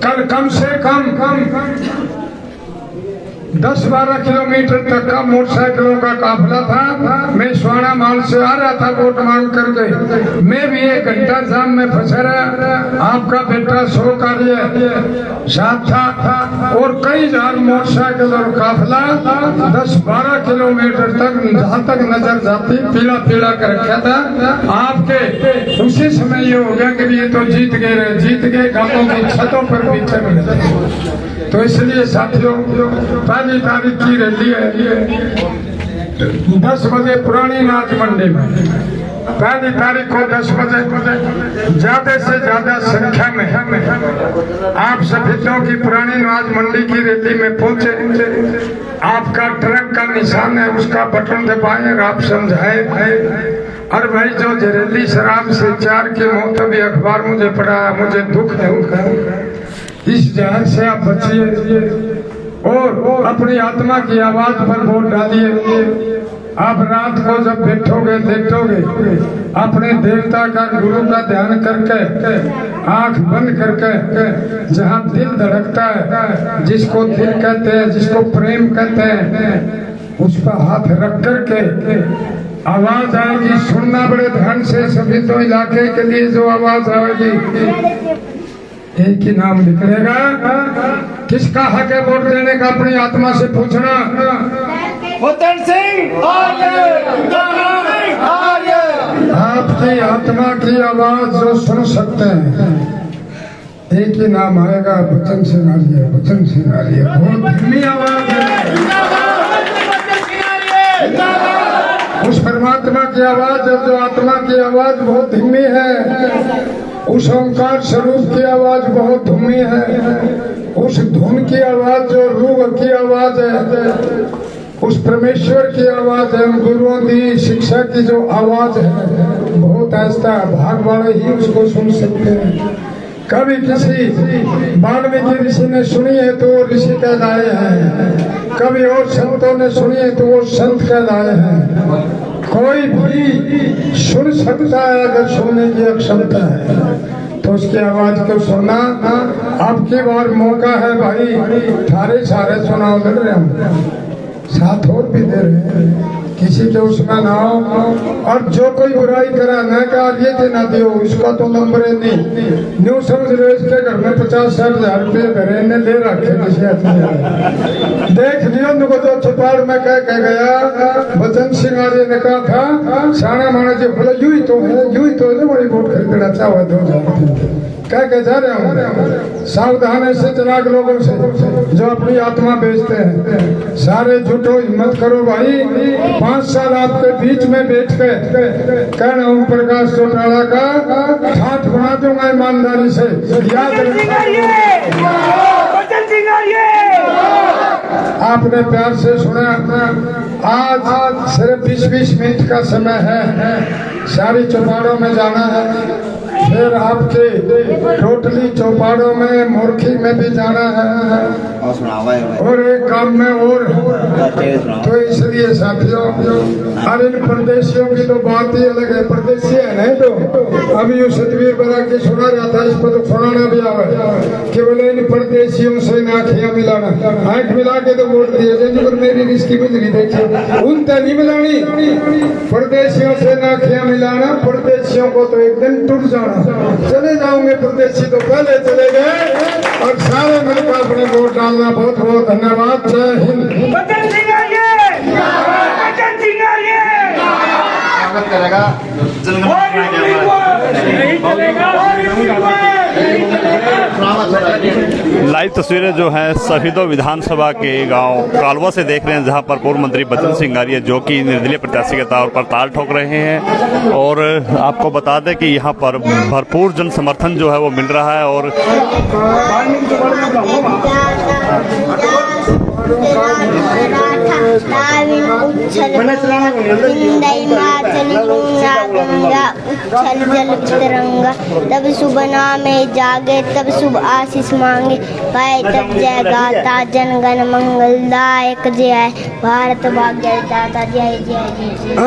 कल कम से कम 10-12 किलोमीटर तक का मोटरसाइकिलों का काफिला था। मैं स्वाना माल से आ रहा था वोट मांग करके, मैं भी 1 घंटा जाम में फंसा रहा। आपका बेटा 100 कार्य साथ था और कई हजार मोटरसाइकिल और काफिला 10-12 किलोमीटर तक जहाँ तक नजर जाती पीला पीला कर रखा था। आपके उसी समय ये हो गया कि ये तो जीत गए गांवों की छतों पर भी चढ़ गए। तो इसलिए साथियों, पहली तारीख की रैली है 10 बजे पुरानी नाच मंडी में। पहली तारीख को 10 बजे ज्यादा से ज्यादा संख्या में आप सभी लोग की पुरानी नाच मंडी की रैली में पहुंचे। आपका ट्रक का निशान है, उसका बटन दबाएं, आप समझाए और भाई जो जहरीली शराब से 4 की मौत अभी अखबार मुझे पढ़ा, मुझे दुख है उनका। इस जहर से आप बचिए और अपनी आत्मा की आवाज पर वोट डालिए। आप रात को जब बैठोगे देखोगे अपने देवता का गुरु का ध्यान करके आंख बंद करके जहाँ दिल धड़कता है, जिसको दिल कहते हैं, जिसको प्रेम कहते हैं, उस पर हाथ रख करके आवाज आएगी। सुनना बड़े ध्यान से सभी। तो इलाके के लिए जो आवाज आएगी एक ही नाम निकलेगा। किसका हक है वोट देने का? अपनी आत्मा से पूछना। बचन सिंह आपकी आत्मा की आवाज जो सुन सकते हैं, एक ही नाम आएगा, बचन सिंह आर्य। बचन सिंह आर्य बहुत धीमी आवाज है। उस परमात्मा की आवाज है जो आत्मा की आवाज बहुत धीमी है। उस ओंकार स्वरूप की आवाज बहुत धीमी है। उस धुन की आवाज जो रूह की आवाज है, उस परमेश्वर की आवाज है, गुरुओं की शिक्षा की जो आवाज है बहुत ऐसा भाग वाले ही उसको सुन सकते हैं। कभी किसी वाल्मीकि ऋषि ने सुनी है तो वो ऋषि कहलाए हैं, कभी और संतों ने सुनी है तो वो संत कहलाए हैं। कोई भी सुन सकता है अगर सुनने की क्षमता है तो उसकी आवाज को सुनना। आपकी बार मौका है भाई, थारे सारे सुनाओ दे रहे हम, साथ और भी दे रहे हैं, किसी के उसमें ना हो। और जो कोई बुराई करा न कर ये थे ना दियो, इसका तो नंबर नहीं। न्यू समझ लो इसके घर में 50-60 हजार रुपये भरे ने ले रखे किसी देख लियो उनको तो छुपाड़ में कह गया। बचन सिंह आर्य ने कहा था साना माना जी बोला यूं ही तो है, यूं ही तो है, बड़ी वोट खरीदना चाहो 2000 कह जा रहे हूँ। सावधान ऐसे चलाक लोगों से जो अपनी आत्मा बेचते हैं। सारे झूठो हिम्मत करो भाई। 5 साल आपके बीच में बैठ के कहना ओम प्रकाश चौटाला का ठाठ बना दूंगा ईमानदारी से। याद आपने प्यार से सुना। आज सिर्फ 20-20 मिनट का समय है, सारी चौपाड़ों में जाना है, फिर आपके टोटली चौपाड़ों में मोरखी में भी जाना है और एक काम में और। तो इसलिए साथियों, और इन परदेशियों की तो बात ही अलग है। परदेशी है नहीं तो अभी ये सतवीर बना के सुना रहा था, इस पर तो सुनाना भी आवा कि बोले इन परदेशियों से आँखियाँ मिलाना। आँख मिला के तो वोट दिए जिन पर मेरी रिश्ती मिजरी देखी उनसे नहीं मिलानी। परदेशियों से आँखियाँ मिलाना, परदेशियों को तो एक दिन टूट जाना। चले जाओगे परदेशी तो पहले चले गए और सारे मिलकर अपने वोट डालना। बहुत बहुत धन्यवाद। जय हिंद। बचन सिंह आर्य, बचन सिंह आर्य स्वागत करेगा। लाइव तस्वीरें जो हैं शहीदों विधानसभा के गांव कालवा से देख रहे हैं, जहां पर पूर्व मंत्री बचन सिंह आर्य जो कि निर्दलीय प्रत्याशी के तौर पर ताल ठोक रहे हैं। और आपको बता दें कि यहां पर भरपूर जन समर्थन जो है वो मिल रहा है। और तिरंगा तब सुबह में जागे, तब शुभ आशीष मांगे, पाए तब जय गाता जनगण मंगलदायक जय भारत भाग्य दाता। जय जय जय जय।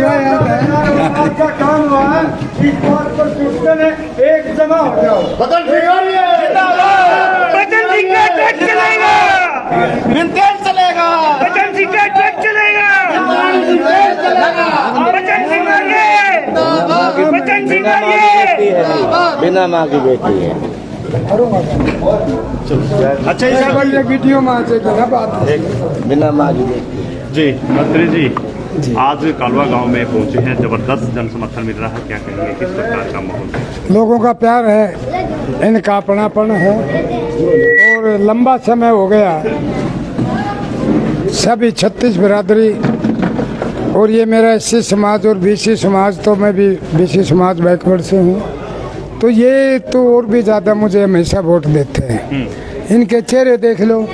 आपका काम हुआ है, इस बात पर सोचते एक जमा हो जाओ। बचन सिंह का ट्रक चलेगा, चलेगा, बचन सिंह का ट्रक चलेगा, बचन सिंह आगे, बचन सिंह आगे। बिना माँ की बेटी है। अच्छा ये वीडियो में आ जाएगी ना बात। बिना माँ की बेटी है। जी मंत्री जी आज कालवा गांव में पहुंचे हैं, जबरदस्त जन समर्थन मिल रहा है, क्या कहेंगे किस प्रकार का माहौल है? लोगों का प्यार है, इनका अपनापन है और लंबा समय हो गया सभी 36 बिरादरी और ये मेरा SC समाज और BC समाज, तो मैं भी BC समाज बैकवर्ड से हूँ, तो ये तो और भी ज़्यादा मुझे हमेशा वोट देते हैं। इनके चेहरे देख लो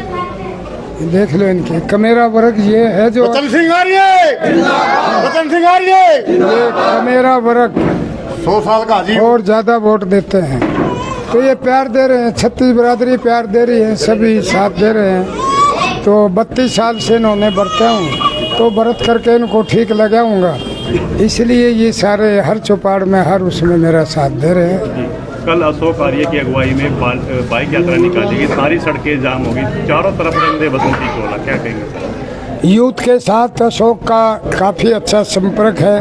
इनके कमेरा वर्ग ये है जो बचन सिंह आ रही है, बचन सिंह आ रही है। ये कमेरा वर्ग 100 साल का अजीब। और ज़्यादा वोट देते हैं, तो ये प्यार दे रहे हैं, 36 बिरादरी प्यार दे रही है, सभी साथ दे रहे हैं। तो 32 साल से इन्होंने बरता हूँ, तो व्रत करके इनको ठीक लगाऊंगा, इसलिए ये सारे हर चौपाड़ में हर उसमें मेरा साथ दे रहे हैं। कल अशोक आर्य की अगुवाई में बाइक यात्रा निकालेगी, सारी सड़कें जाम होगी, चारों तरफ रंगे बसंती टोला, क्या कहेंगे सर? यूथ के साथ अशोक का काफ़ी अच्छा संपर्क है,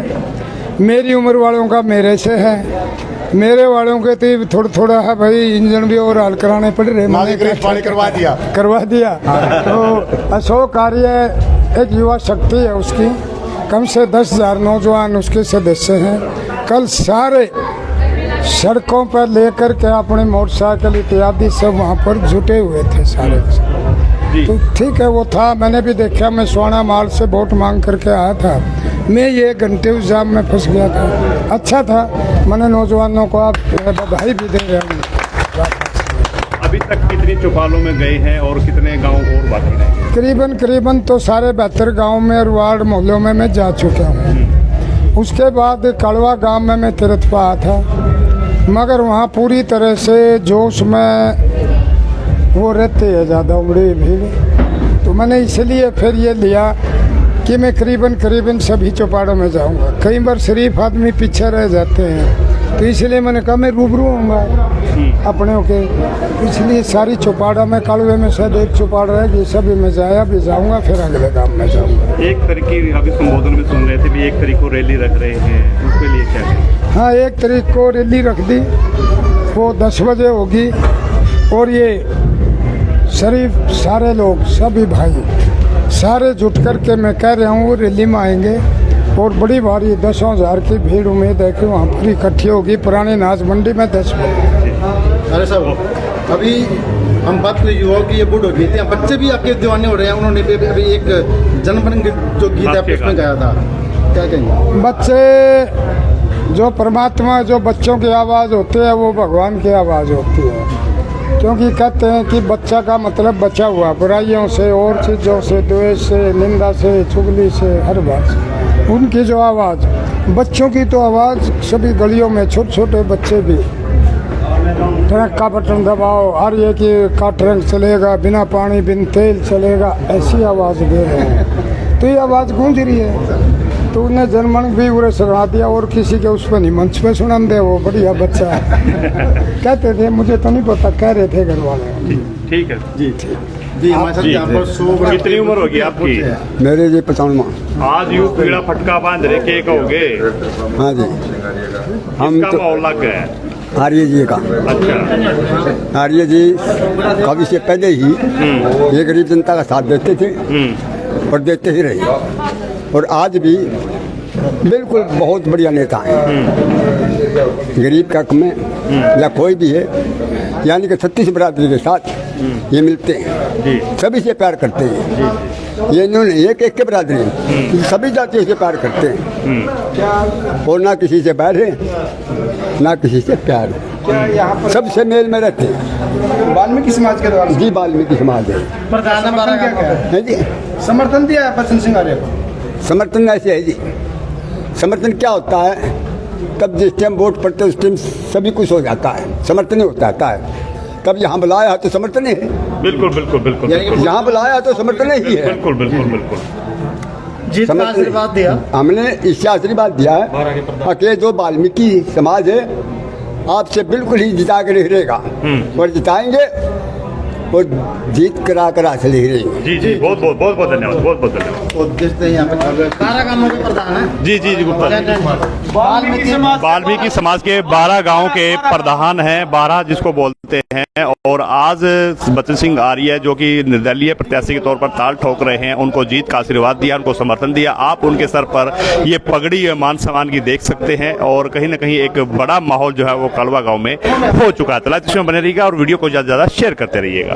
मेरी उम्र वालों का मेरे से है, मेरे वालों के तो थोड़ा थोड़ा है भाई, इंजन भी और हल कराने पड़ रहे, मैंने पानी करवा दिया। तो अशोक आर्य एक युवा शक्ति है, उसकी कम से 10,000 नौजवान उसके सदस्य हैं। कल सारे सड़कों पर लेकर के अपने मोटरसाइकिल इत्यादि सब वहाँ पर जुटे हुए थे सारे। तो ठीक है, वो था, मैंने भी देखा, मैं सोना माल से वोट मांग करके आया था, मैं ये घंटे उस जाम में फंस गया था। अच्छा था, मैंने नौजवानों को आप बधाई भी दे रहे हैं। अभी तक कितनी चौपालों में गए हैं और कितने गांव और बाकी रहेंगे? करीबन तो सारे 72 गाँव में और वार्ड मोहल्लों में मैं जा चुका हूँ। उसके बाद कड़वा गांव में मैं तीर्थ पर आया था, मगर वहाँ पूरी तरह से जोश में वो रहते हैं ज़्यादा उमड़ी भीड़, तो मैंने इसलिए फिर ये लिया कि मैं करीबन सभी चौपाड़ों में जाऊंगा। कई बार शरीफ आदमी पीछे रह जाते हैं, तो इसलिए मैंने कहा मैं रूबरू होऊंगा अपने के, इसलिए सारी चौपाड़ा में, कालवे में शायद एक चौपाड़ रहेगी, सभी में जाऊंगा, फिर अगले गाँव में जाऊंगा। एक तरीके अभी संबोधन में सुन रहे थे भी, एक तरीके को रैली रख रहे हैं, उसके लिए क्या कहेंगे? हाँ, 1 तारीख को रैली रख दी, वो 10 बजे होगी, और ये शरीफ सारे लोग, सभी भाई सारे जुट करके मैं कह रहा हूँ रैली में आएंगे, और बड़ी भारी 10,000 की भीड़ उम्मीद है कि वहाँ पर इकट्ठी होगी पुरानी नाज मंडी में 10 बजे। अरे साहब, अभी हम बात करें युवाओं की, ये बूढ़ गीत हैं, बच्चे भी आपके दीवाने हो रहे हैं, उन्होंने भी अभी एक जनमन जो गीत है उसमें गाया था, क्या कहेंगे? बच्चे जो परमात्मा, जो बच्चों की आवाज़ होती है वो भगवान की आवाज़ होती है, क्योंकि कहते हैं कि बच्चा का मतलब बचा हुआ बुराइयों से और चीज़ों से, द्वेष से, निंदा से, चुगली से, हर बात से। उनकी जो आवाज़, बच्चों की तो आवाज़ सभी गलियों में, छोटे छोटे बच्चे भी ट्रक का बटन दबाओ, हर एक का ट्रक चलेगा, बिना पानी बिन तेल चलेगा, ऐसी आवाज़ दे रहे हैं, तो ये आवाज़ गूंज रही है। तो उन्हें जनमन भी उरे सुना दिया, और किसी के उस पर नहीं, मंच पे सुना दे, वो बढ़िया बच्चा कहते थे, मुझे तो नहीं पता, कह रहे थे घर वाले। ठीक है जी हमारे साथ यहाँ पर कितनी उम्र होगी आपकी? मेरे जी 55। आज यूं पीड़ा फटका बांध रहे, के कहोगे? हाँ जी, हम किसका तो माहौल लग गया है? आर्य जी का। अच्छा, आर्य जी कभी से पहले ही ये गरीब जनता का साथ देते थे और देते ही रहे, और आज भी बिल्कुल बहुत बढ़िया नेता हैं। गरीब का हक में या कोई भी है, यानी कि 36 बिरादरी के साथ ये मिलते हैं, सभी से प्यार करते हैं। ये इन्होंने एक के बिरादरी, सभी जातियों से प्यार करते हैं, और ना किसी से बैर है ना किसी से प्यार है, सबसे मेल में रहते हैं। वाल्मीकि समाज के द्वारा जी, वाल्मीकि समाज है। है जी, समर्थन दिया है बचन सिंह आर्य को। समर्थन ऐसे है जी, समर्थन क्या होता है, तब जिस टाइम वोट पड़ते उस टाइम सभी कुछ हो जाता है, समर्थन ही होता है। तब यहाँ बुलाया है तो समर्थन ही है। बिल्कुल बिल्कुल बिल्कुल, यहाँ बुलाया तो समर्थन ही है। बिल्कुल बिल्कुल बिल्कुल। जीत का आशीर्वाद दिया। हमने इससे आशीर्वाद दिया है कि जो वाल्मीकि समाज है आपसे बिल्कुल ही जिता कर ही रहेगा और जिताएंगे और जीत करा कर हासिल ही रहेंगे। जी जी बहुत बहुत बहुत बहुत धन्यवाद, बहुत बहुत धन्यवाद। तो देखते हैं यहाँ पे कारा गांव के प्रधान है जी जी जी गुप्ता जी। वाल्मीकि समाज के 12 गांव के प्रधान हैं, 12 जिसको बोलते हैं। और आज बचन सिंह आर्य जो कि निर्दलीय प्रत्याशी के तौर पर ताल ठोक रहे हैं, उनको जीत का आशीर्वाद दिया, उनको समर्थन दिया। आप उनके सर पर ये पगड़ी मान सम्मान की देख सकते हैं और कहीं ना कहीं एक बड़ा माहौल जो है वो कालवा गांव में हो चुका है। तलाश में बने रहिएगा और वीडियो को ज़्यादा से ज़्यादा शेयर करते रहिएगा।